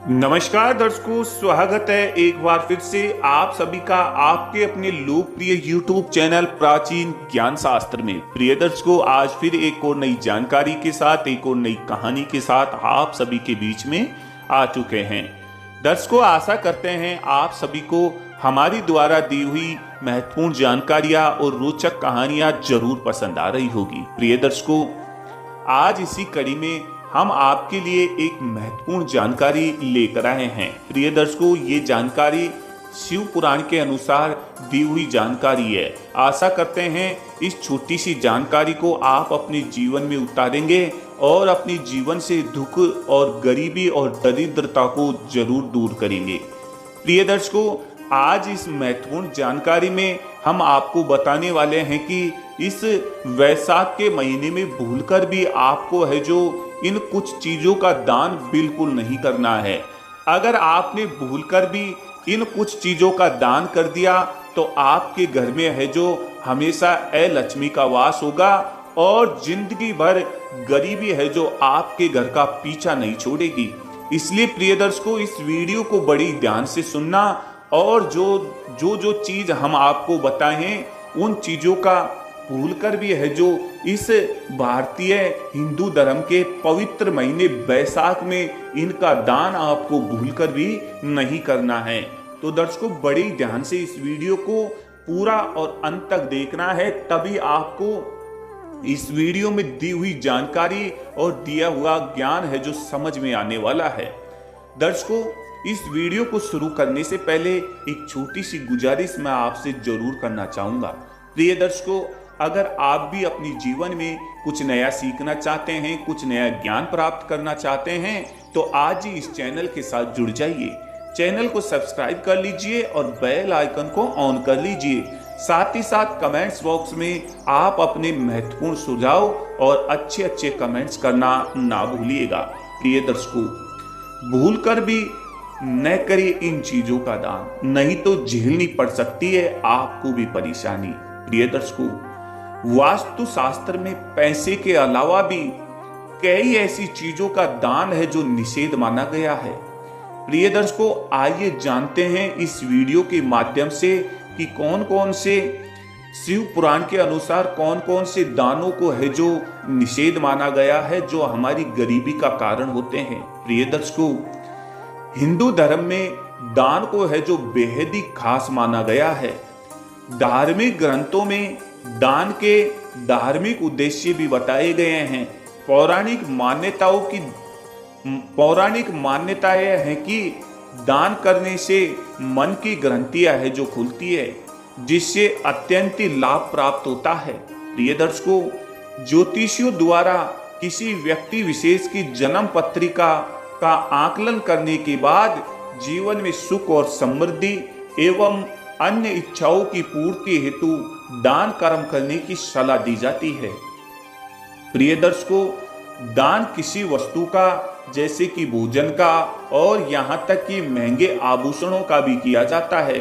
नमस्कार दर्शकों, स्वागत है एक बार फिर से आप सभी का आपके अपने लोकप्रिय YouTube चैनल प्राचीन ज्ञान शास्त्र में। प्रिय दर्शकों, आज फिर एक और नई जानकारी के साथ, एक और नई कहानी के साथ आप सभी के बीच में आ चुके हैं। दर्शकों, आशा करते हैं आप सभी को हमारी द्वारा दी हुई महत्वपूर्ण जानकारियां और रोचक कहानियां जरूर पसंद आ रही होगी। प्रिय दर्शकों, आज इसी कड़ी में हम आपके लिए एक महत्वपूर्ण जानकारी लेकर आए हैं। प्रिय दर्शकों, ये जानकारी शिव पुराण के अनुसार दी हुई जानकारी है। आशा करते हैं इस छोटी सी जानकारी को आप अपने जीवन में उतारेंगे और अपने जीवन से दुख और गरीबी और दरिद्रता को जरूर दूर करेंगे। प्रिय दर्शकों, आज इस महत्वपूर्ण जानकारी में हम आपको बताने वाले हैं कि इस वैशाख के महीने में भूलकर भी आपको है जो इन कुछ चीजों का दान बिल्कुल नहीं करना है। अगर आपने भूलकर भी इन कुछ चीजों का दान कर दिया तो आपके घर में है जो हमेशा लक्ष्मी का वास होगा और जिंदगी भर गरीबी है जो आपके घर का पीछा नहीं छोड़ेगी। इसलिए प्रिय दर्शकों, इस वीडियो को बड़ी ध्यान से सुनना और जो चीज हम आपको बताएं उन चीजों का भूलकर भी है जो इस भारतीय हिंदू धर्म के पवित्र महीने बैसाख में इनका दान आपको भूलकर भी नहीं करना है। तो दर्शकों, बड़ी ध्यान से इस वीडियो को पूरा और अंत तक देखना है, तभी आपको इस वीडियो में दी हुई जानकारी और दिया हुआ ज्ञान है जो समझ में आने वाला है। दर्शकों, इस वीडियो को शुरू करने से पहले एक छोटी सी गुजारिश मैं आपसे जरूर करना चाहूंगा। प्रिय दर्शकों, अगर आप भी अपने जीवन में कुछ नया सीखना चाहते हैं, कुछ नया ज्ञान प्राप्त करना चाहते हैं, तो आज ही इस चैनल के साथ जुड़ जाइए। चैनल को सब्सक्राइब कर लीजिए और बेल आइकन को ऑन कर लीजिए। साथ ही साथ कमेंट्स बॉक्स में आप अपने महत्वपूर्ण सुझाव और अच्छे कमेंट्स करना ना भूलिएगा। प्रिय दर्शकों, भूलकर भी न करिए इन चीजों का दान, नहीं तो झेलनी पड़ सकती है आपको भी परेशानी। प्रिय दर्शकों, वास्तु शास्त्र में पैसे के अलावा भी कई ऐसी चीजों का दान है जो निषेध माना गया है। प्रिय दर्शकों, आइए जानते हैं इस वीडियो के माध्यम से कि कौन कौन से शिव पुराण के अनुसार कौन कौन से दानों को है जो निषेध माना गया है, जो हमारी गरीबी का कारण होते हैं। प्रिय दर्शकों, हिंदू धर्म में दान को है जो बेहद ही खास माना गया है। धार्मिक ग्रंथों में दान के धार्मिक उद्देश्य भी बताए गए हैं। पौराणिक मान्यताएं हैं कि दान करने से मन की ग्रंथियां है जो खुलती है, जिससे अत्यंत लाभ प्राप्त होता है। प्रिय दर्शकों, ज्योतिषियों द्वारा किसी व्यक्ति विशेष की जन्म पत्रिका का आकलन करने के बाद जीवन में सुख और समृद्धि एवं अन्य इच्छाओं की पूर्ति हेतु दान कर्म करने की सलाह दी जाती है। प्रिय दर्शकों, दान किसी वस्तु का, जैसे कि भोजन का और यहाँ तक कि महंगे आभूषणों का भी किया जाता है।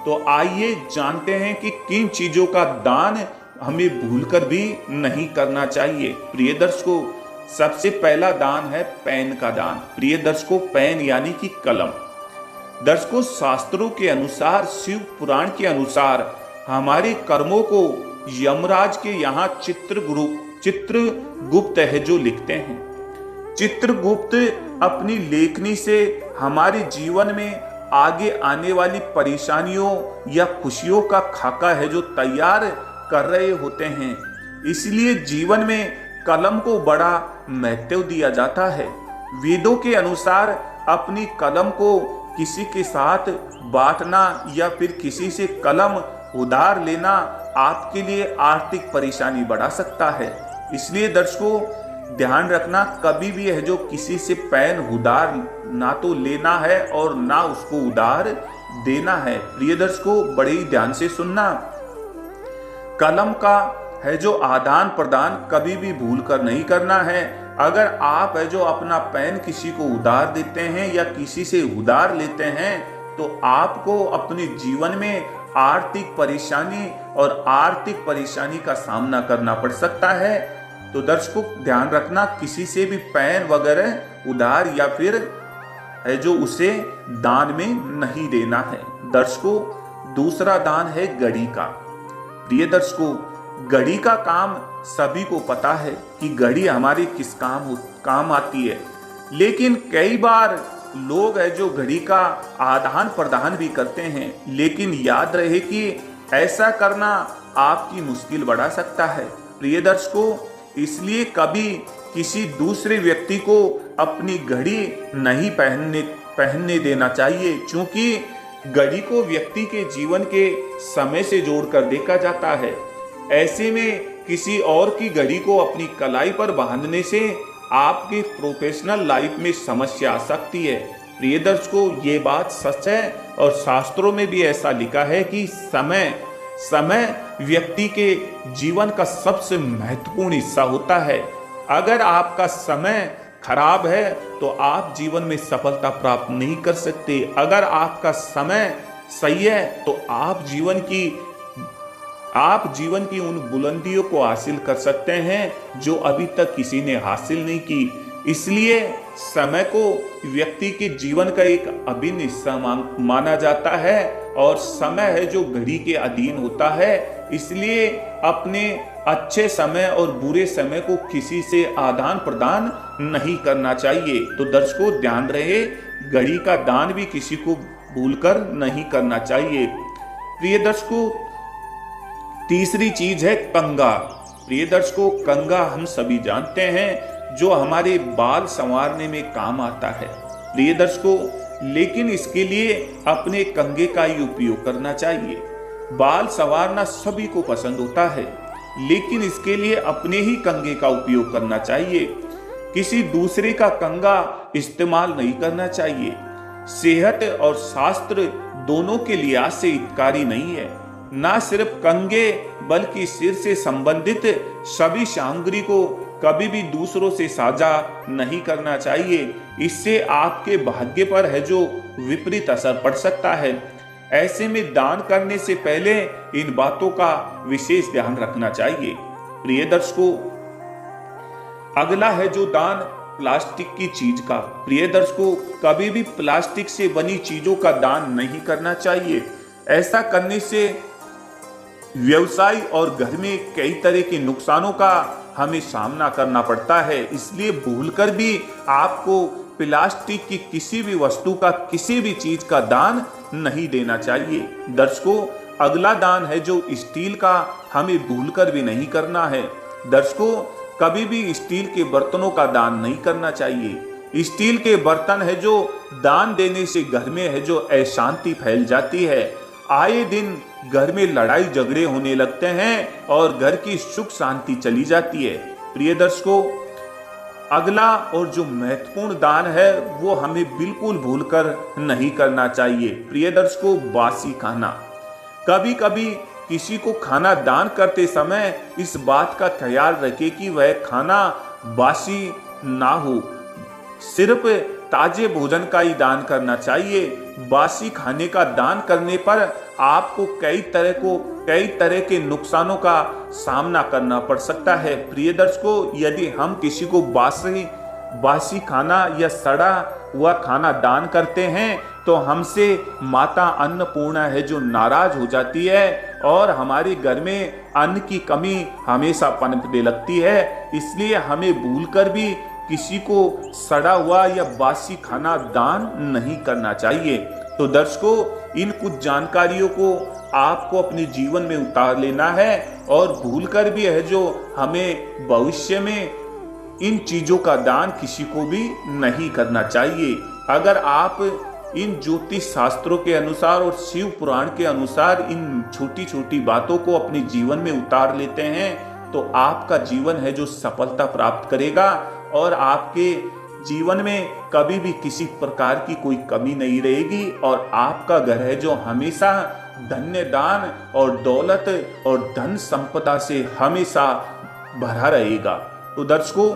तो आइए जानते हैं कि किन चीजों का दान हमें भूलकर भी नहीं करना चाहिए। प्रिय दर्शकों, सबसे पहला दान है पेन का दान। प्रिय दर्शकों, पेन यानी कि कलम। दर्शकों, शास्त्रों के अनुसार, शिव पुराण के अनुसार हमारे कर्मों को यमराज के यहाँ चित्रगुप्त है जो लिखते हैं। चित्रगुप्त अपनी लेखनी से हमारे जीवन में आगे आने वाली परेशानियों या खुशियों का खाका है जो तैयार कर रहे होते हैं। इसलिए जीवन में कलम को बड़ा महत्व दिया जाता है। वेदों के अनुसार अपनी कलम को किसी के साथ बांटना या फिर किसी से कलम उधार लेना आपके लिए आर्थिक परेशानी बढ़ा सकता है। इसलिए दर्शकों, ध्यान रखना, कभी भी है जो किसी से पेन उधार ना तो लेना है और ना उसको उधार देना है। प्रिय दर्शकों, बड़े ही ध्यान से सुनना, कलम का है जो आदान प्रदान कभी भी भूल कर नहीं करना है। अगर आप है जो अपना पेन किसी को उधार देते हैं या किसी से उधार लेते हैं तो आपको अपने जीवन में आर्थिक परेशानी का सामना करना पड़ सकता है। तो दर्शकों ध्यान रखना, किसी से भी पेन वगैरह उधार या फिर है जो उसे दान में नहीं देना है। दर्शकों, दूसरा दान है घड़ी का। प्रिय दर्शकों, घड़ी का काम सभी को पता है कि घड़ी हमारे किस काम आती है, लेकिन कई बार लोग है जो घड़ी का आदान प्रदान भी करते हैं, लेकिन याद रहे कि ऐसा करना आपकी मुश्किल बढ़ा सकता है। प्रिय दर्शकों, इसलिए कभी किसी दूसरे व्यक्ति को अपनी घड़ी नहीं पहनने देना चाहिए, क्योंकि घड़ी को व्यक्ति के जीवन के समय से जोड़कर देखा जाता है। ऐसे में किसी और की घड़ी को अपनी कलाई पर बांधने से आपके प्रोफेशनल लाइफ में समस्या आ सकती है। प्रिय दर्शकों, ये बात सच है और शास्त्रों में भी ऐसा लिखा है कि समय व्यक्ति के जीवन का सबसे महत्वपूर्ण हिस्सा होता है। अगर आपका समय खराब है तो आप जीवन में सफलता प्राप्त नहीं कर सकते। अगर आपका समय सही है तो आप जीवन की उन बुलंदियों को हासिल कर सकते हैं जो अभी तक किसी ने हासिल नहीं की। इसलिए समय को व्यक्ति के जीवन का एक अभिन्न हिस्सा माना जाता है और समय है जो घड़ी के अधीन होता है। इसलिए अपने अच्छे समय और बुरे समय को किसी से आदान प्रदान नहीं करना चाहिए। तो दर्शकों, ध्यान रहे, घड़ी का दान भी किसी को भूलकर नहीं करना चाहिए। प्रिय दर्शकों, तीसरी चीज है कंघा। प्रिय दर्शकों, कंघा हम सभी जानते हैं जो हमारे बाल संवारने में काम आता है। प्रिय दर्शकों, लेकिन इसके लिए अपने कंघे का ही उपयोग करना चाहिए। बाल संवारना सभी को पसंद होता है, लेकिन इसके लिए अपने ही कंघे का उपयोग करना चाहिए। किसी दूसरे का कंघा इस्तेमाल नहीं करना चाहिए। सेहत और शास्त्र दोनों के लिहाज से हितकारी नहीं है। ना सिर्फ कंघे बल्कि सिर से संबंधित सभी सामग्री को कभी भी दूसरों से साझा नहीं करना चाहिए। इससे आपके भाग्य पर है जो विपरीत असर पड़ सकता है। ऐसे में दान करने से पहले इन बातों का विशेष ध्यान रखना चाहिए। प्रिय दर्शकों, अगला है जो दान प्लास्टिक की चीज का। प्रिय दर्शकों, कभी भी प्लास्टिक से बनी चीजों का दान नहीं करना चाहिए। ऐसा करने से व्यवसाय और घर में कई तरह के नुकसानों का हमें सामना करना पड़ता है। इसलिए भूलकर भी आपको प्लास्टिक की किसी भी वस्तु का, किसी भी चीज का दान नहीं देना चाहिए। दर्शकों, अगला दान है जो स्टील का, हमें भूलकर भी नहीं करना है। दर्शकों, कभी भी स्टील के बर्तनों का दान नहीं करना चाहिए। स्टील के बर्तन है जो दान देने से घर में है जो अशांति फैल जाती है। आए दिन घर में लड़ाई झगड़े होने लगते हैं और घर की सुख शांति चली जाती है। प्रिय दर्शकों, अगला और जो महत्वपूर्ण दान है वो हमें बिल्कुल भूलकर नहीं करना चाहिए। प्रिय दर्शकों, बासी खाना। कभी कभी किसी को खाना दान करते समय इस बात का ख्याल रखें कि वह खाना बासी ना हो। सिर्फ ताजे भोजन का ही दान करना चाहिए। बासी खाने का दान करने पर आपको कई तरह के नुकसानों का सामना करना पड़ सकता है। प्रिय दर्शकों, यदि हम किसी को बासी खाना या सड़ा हुआ खाना दान करते हैं तो हमसे माता अन्नपूर्णा है जो नाराज हो जाती है और हमारे घर में अन्न की कमी हमेशा पनपने लगती है। इसलिए हमें भूलकर भी किसी को सड़ा हुआ या बासी खाना दान नहीं करना चाहिए। तो दर्शकों, इन कुछ जानकारियों को आपको अपने जीवन में उतार लेना है और भूलकर भी है जो हमें भविष्य में इन चीजों का दान किसी को भी नहीं करना चाहिए। अगर आप इन ज्योतिष शास्त्रों के अनुसार और शिव पुराण के अनुसार इन छोटी छोटी बातों को अपने जीवन में उतार लेते हैं तो आपका जीवन है जो सफलता प्राप्त करेगा और आपके जीवन में कभी भी किसी प्रकार की कोई कमी नहीं रहेगी और आपका घर है जो हमेशा धन्य दान और दौलत और धन संपदा से हमेशा भरा रहेगा। तो दर्शकों,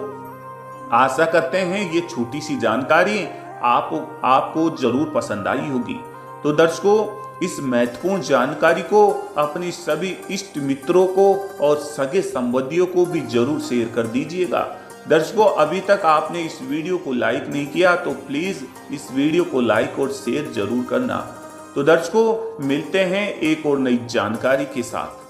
आशा करते हैं ये छोटी सी जानकारी आपको जरूर पसंद आई होगी। तो दर्शकों, इस महत्वपूर्ण जानकारी को अपने सभी इष्ट मित्रों को और सगे संबंधियों को भी जरूर शेयर कर दीजिएगा। दर्शकों, अभी तक आपने इस वीडियो को लाइक नहीं किया तो प्लीज इस वीडियो को लाइक और शेयर जरूर करना। तो दर्शकों, मिलते हैं एक और नई जानकारी के साथ।